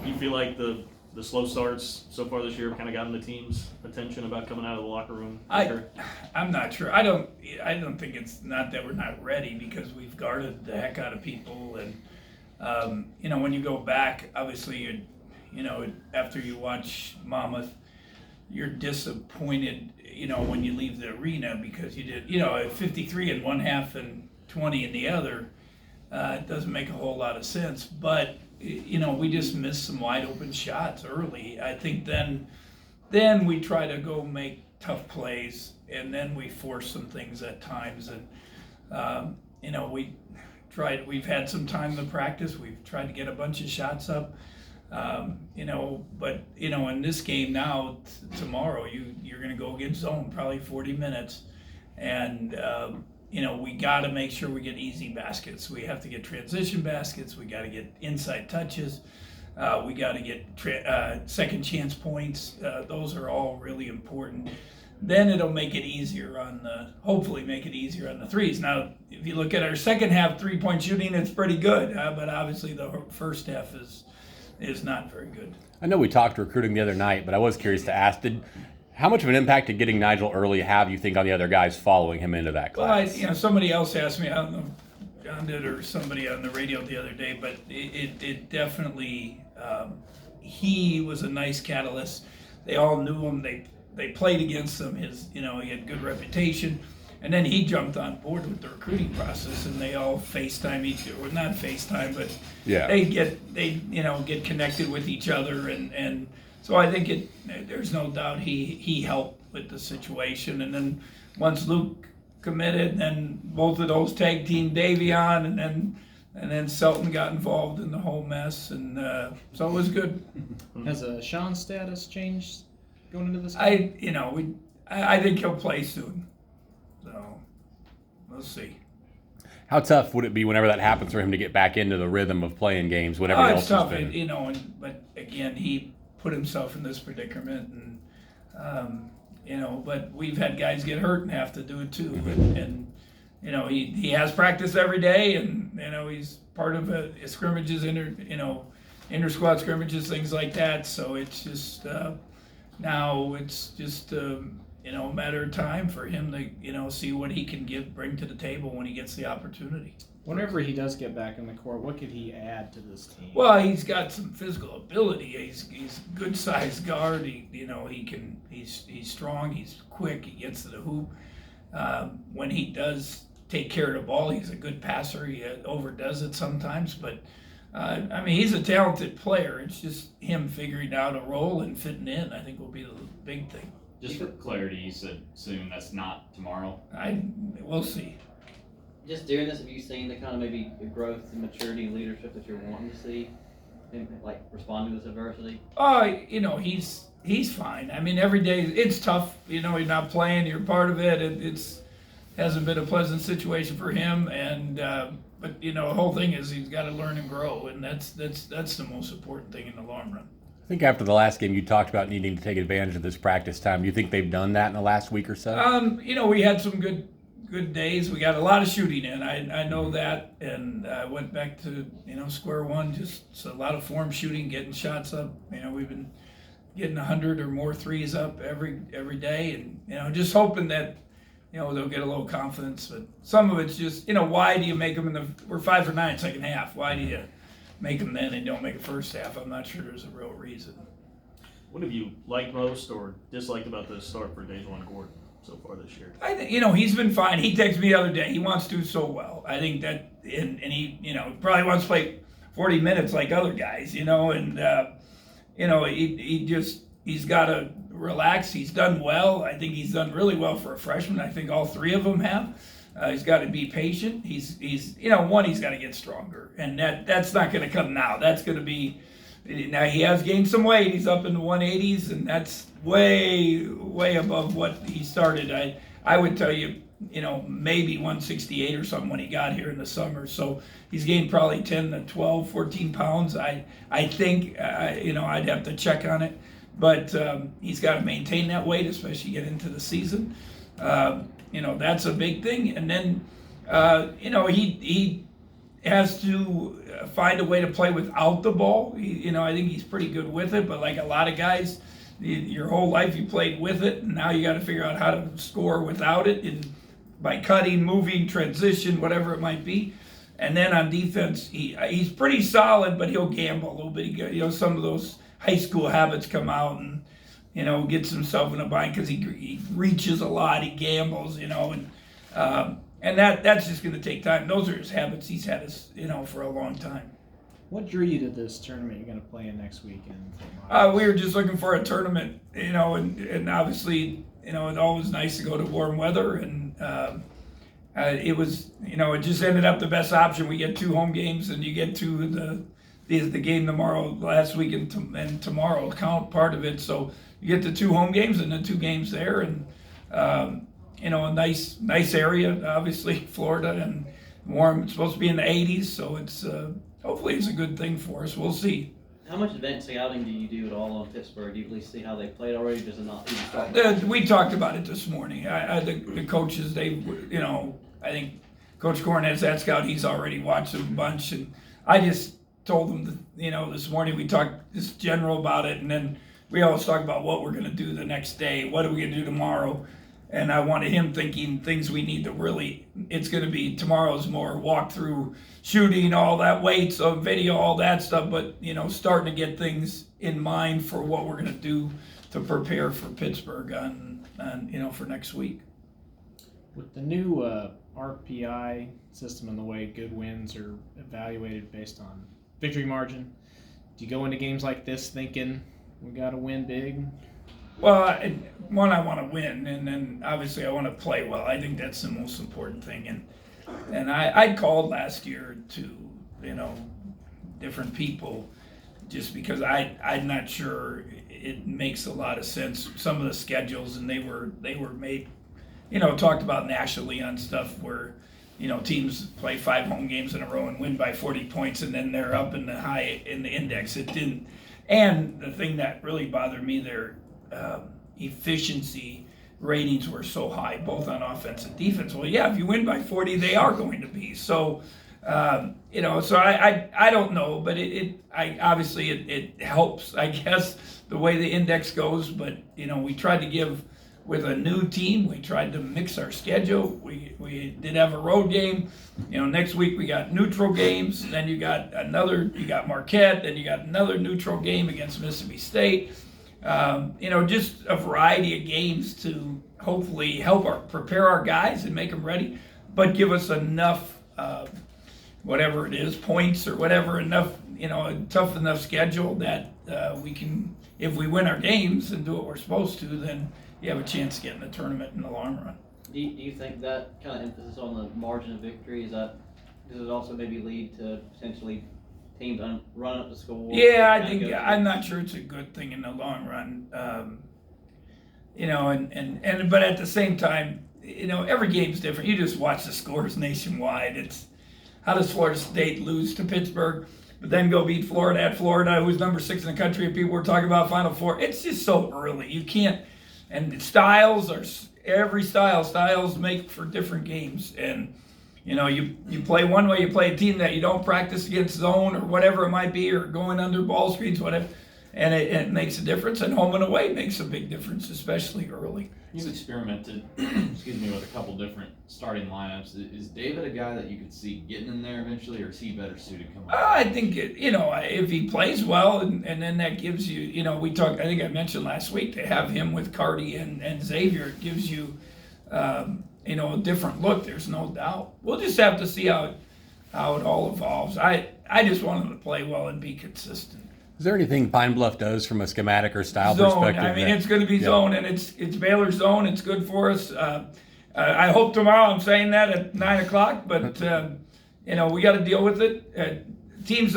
You feel like the slow starts so far this year have kind of gotten the team's attention about coming out of the locker room? I'm not sure. I don't think it's not that we're not ready, because we've guarded the heck out of people, and when you go back, obviously after you watch Monmouth, you're disappointed, when you leave the arena, because you did, 53 in one half and 20 in the other. It doesn't make a whole lot of sense, but we just missed some wide open shots early. I think then we try to go make tough plays, and then we force some things at times, and we've had some time to practice. We've tried to get a bunch of shots up. But in this game now, tomorrow, you're going to go against zone probably 40 minutes, and we got to make sure we get easy baskets. We have to get transition baskets. We got to get inside touches. We got to get second chance points. Those are all really important. Then it'll make it easier hopefully make it easier on the threes. Now, if you look at our second half 3-point shooting, it's pretty good, but obviously the first half is not very good. I know we talked recruiting the other night, but I was curious to ask, how much of an impact did getting Nigel early have, you think, on the other guys following him into that class? Well, somebody else asked me, I don't know if John did or somebody on the radio the other day, but it definitely, he was a nice catalyst. They all knew him. They played against him. He had good reputation. And then he jumped on board with the recruiting process, and they all FaceTime each other. Well, not FaceTime, but they get connected with each other, and so I think there's no doubt he helped with the situation. And then once Luke committed, then both of those tag team Davion, and then Selton got involved in the whole mess, and so it was good. Has Sean's status changed going into this game? I think he'll play soon. So, we'll see. How tough would it be whenever that happens for him to get back into the rhythm of playing games when everyone else it's tough, has been? but again, he put himself in this predicament, and but we've had guys get hurt and have to do it too. And he has practice every day, and he's part of scrimmages, inter squad scrimmages, things like that. So it's just now it's just. A matter of time for him to, see what he can bring to the table when he gets the opportunity. Whenever he does get back in the court, what could he add to this team? Well, he's got some physical ability. He's a good sized guard. He's strong. He's quick. He gets to the hoop. When he does take care of the ball, he's a good passer. He overdoes it sometimes, but he's a talented player. It's just him figuring out a role and fitting in, I think, will be the big thing. Just for clarity, you said soon. That's not tomorrow. We'll see. Just during this, have you seen the kind of maybe the growth and maturity and leadership that you're wanting to see, and like responding to this adversity? He's fine. Every day it's tough. You're not playing. You're part of it. It's hasn't been a pleasant situation for him, and but the whole thing is he's got to learn and grow, and that's the most important thing in the long run. I think after the last game, you talked about needing to take advantage of this practice time. Do you think they've done that in the last week or so? We had some good days. We got a lot of shooting in. I know that, and I went back to square one. Just a lot of form shooting, getting shots up. We've been getting 100 or more threes up every day, and just hoping that they'll get a little confidence. But some of it's just why do you make them we're 5 for 9 second half? Why do you make them then and don't make it first half? I'm not sure there's a real reason. What have you liked most or disliked about the start for Dajuan Gordon so far this year? I think he's been fine. He texted me the other day. He wants to do so well. I think that, and he probably wants to play 40 minutes like other guys. And he's got to relax. He's done well. I think he's done really well for a freshman. I think all three of them have. He's got to be patient. He's he's got to get stronger, and that's not going to come now. That's going to be now. He has gained some weight. He's up in the 180s, and that's way above what he started. I would tell you, maybe 168 or something when he got here in the summer. So he's gained probably 10 to 12, 14 pounds. I think I'd have to check on it, but he's got to maintain that weight, especially get into the season. That's a big thing. And then, he has to find a way to play without the ball. I think he's pretty good with it, but like a lot of guys, your whole life you played with it, and now you got to figure out how to score without it, by cutting, moving, transition, whatever it might be. And then on defense, he's pretty solid, but he'll gamble a little bit. Some of those high school habits come out, and gets himself in a bind because he reaches a lot, he gambles, and that's just going to take time. Those are his habits he's had for a long time. What drew you to this tournament you're going to play in next weekend? We were just looking for a tournament, and obviously, it's always nice to go to warm weather, and it was, it just ended up the best option. We get 2 home games, and you get to the game tomorrow, last week, and tomorrow will count part of it. So you get the 2 home games and the 2 games there, and a nice area, obviously, Florida, and warm. It's supposed to be in the 80s, so it's hopefully it's a good thing for us. We'll see. How much advanced scouting do you do at all on Pittsburgh? Do you at least see how they played already? Does it not even start? We talked about it this morning. The coaches, I think Coach Corn has that scout. He's already watched a bunch, and I just told them that, this morning we talked just general about it, and then we always talk about what we're going to do the next day. What are we going to do tomorrow? And I wanted him thinking things we need to really, it's going to be, tomorrow's more walkthrough, shooting, all that, weights, video, all that stuff, but, starting to get things in mind for what we're going to do to prepare for Pittsburgh for next week. With the new RPI system and the way good wins are evaluated based on victory margin, do you go into games like this thinking we got to win big? Well, I want to win, and then obviously I want to play well. I think that's the most important thing. And I called last year to, different people, just because I'm not sure it makes a lot of sense. Some of the schedules, and they were made, talked about nationally on stuff where, teams play 5 home games in a row and win by 40 points, and then they're up in the index. It didn't. And the thing that really bothered me, their efficiency ratings were so high, both on offense and defense. Well, yeah, if you win by 40, they are going to be. So, so I don't know, but obviously it helps, I guess, the way the index goes. But, we tried to give, with a new team, we tried to mix our schedule. We did have a road game. Next week we got neutral games. Then you got Marquette. Then you got another neutral game against Mississippi State. Just a variety of games to hopefully help prepare our guys and make them ready, but give us enough, whatever it is, points or whatever, enough, a tough enough schedule that we can, if we win our games and do what we're supposed to, then you have a chance to get in the tournament in the long run. Do you think that kind of emphasis on the margin of victory, does it also maybe lead to potentially teams run up the score? Yeah, I think I'm not sure it's a good thing in the long run. But at the same time, every game's different. You just watch the scores nationwide. It's how does Florida State lose to Pittsburgh, but then go beat Florida at Florida, who's number 6 in the country, and people were talking about Final Four. It's just so early. You can't. And styles make for different games, and. You play one way, you play a team that you don't practice against zone or whatever it might be, or going under ball screens, whatever, and it makes a difference. And home and away makes a big difference, especially early. You've experimented, with a couple different starting lineups. Is David a guy that you could see getting in there eventually, or is he better suited coming? I think if he plays well, and then that gives you, we talked. I think I mentioned last week to have him with Cardi and Xavier. It gives you. A different look, there's no doubt. We'll just have to see how it all evolves. I just want him to play well and be consistent. Is there anything Pine Bluff does from a schematic or style zone. perspective? I mean, it's going to be zone, and it's Baylor's zone. It's good for us. I hope tomorrow I'm saying that at 9:00, but we got to deal with it. Teams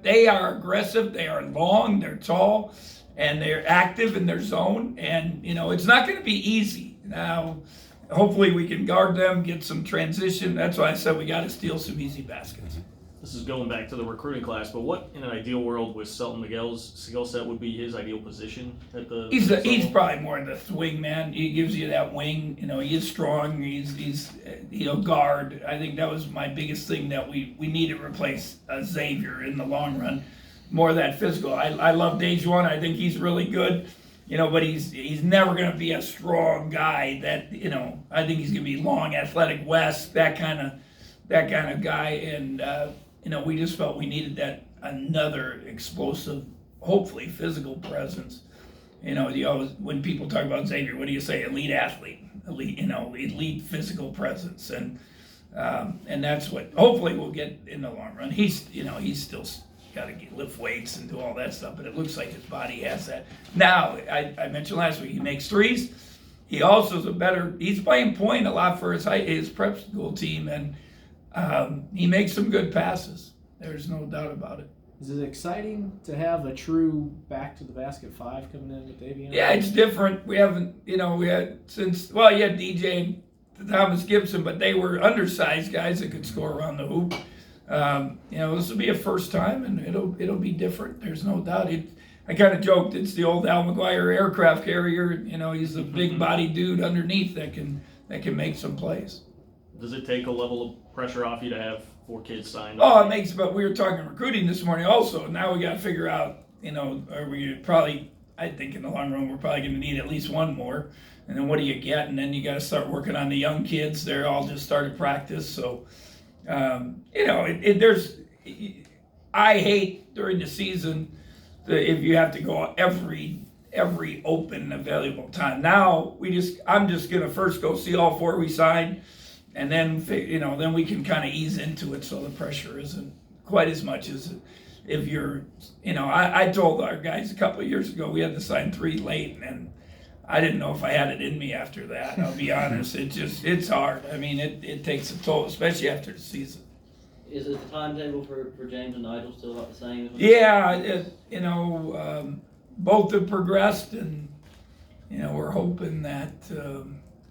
they are aggressive, they are long, they're tall, and they're active in their zone, and it's not going to be easy. Now, hopefully we can guard them, get some transition. That's why I said we got to steal some easy baskets. this is going back to the recruiting class, but what in an ideal world with Selton Miguel's skill set would be his ideal position at the? He's probably more in the swing man. He gives you that wing. You know, he is strong. He's guard. I think that was my biggest thing that we need to replace Xavier in the long run. More of that physical. I love Dejuan. I think he's really good. You know, but he's never going to be a strong guy that, you know, I think he's going to be long, athletic West, that kind of guy. And, you know, we just felt we needed that another explosive, hopefully physical presence. You know, when people talk about Xavier, what do you say? Elite athlete, elite physical presence. And that's what hopefully we'll get in the long run. He's still got to lift weights and do all that stuff, but it looks like his body has that. Now, I mentioned last week, he makes threes. He also is he's playing point a lot for his prep school team, and he makes some good passes. There's no doubt about it. Is it exciting to have a true back to the basket 5 coming in with Davion? Yeah, it's different. We haven't, you had DJ and Thomas Gibson, but they were undersized guys that could score around the hoop. This will be a first time, and it'll be different. There's no doubt. I kind of joked it's the old Al McGuire aircraft carrier. You know, he's a big body dude underneath that can make some plays. Does it take a level of pressure off you to have 4 kids signed? Oh, it makes. But we were talking recruiting this morning also. Now we got to figure out. Are we probably? I think in the long run we're probably going to need at least one more. And then what do you get? And then you got to start working on the young kids. They're all just started practice, so. I hate during the season if you have to go every open available time. Now I'm just gonna first go see all 4 we signed, and then then we can kind of ease into it so the pressure isn't quite as much as if you're. I told our guys a couple of years ago we had to sign 3 late, and I didn't know if I had it in me after that. I'll be honest. It's hard. I mean, it takes a toll, especially after the season. Is it the timetable for James and Nigel still about the same? Yeah, both have progressed, and we're hoping that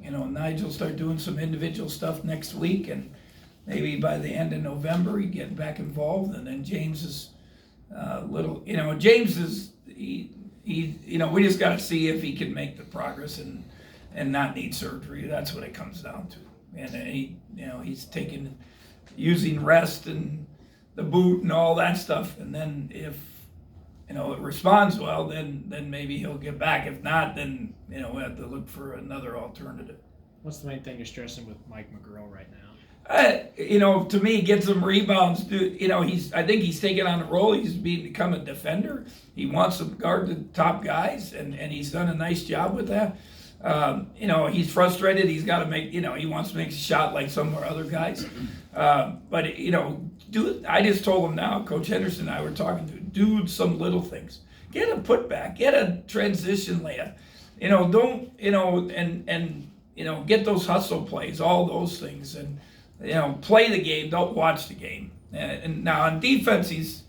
Nigel start doing some individual stuff next week, and maybe by the end of November he get back involved, and then James is James is we just got to see if he can make the progress and not need surgery. That's what it comes down to. And he's using rest and the boot and all that stuff. And then if it responds well, then maybe he'll get back. If not, then we have to look for another alternative. What's the main thing you're stressing with Mike McGurl right now? To me, get some rebounds. I think he's taking on the role. He's become a defender. He wants to guard the top guys, and he's done a nice job with that. He's frustrated. He's got to make. He wants to make a shot like some of our other guys. But I just told him now. Coach Henderson and I were talking to. Do some little things. Get a putback. Get a transition layup. Get those hustle plays. All those things and. Play the game, don't watch the game. And now on defense, he's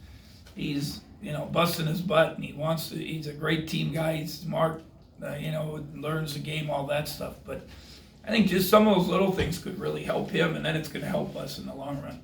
busting his butt, and he's a great team guy. He's smart, learns the game, all that stuff. But I think just some of those little things could really help him, and then it's going to help us in the long run.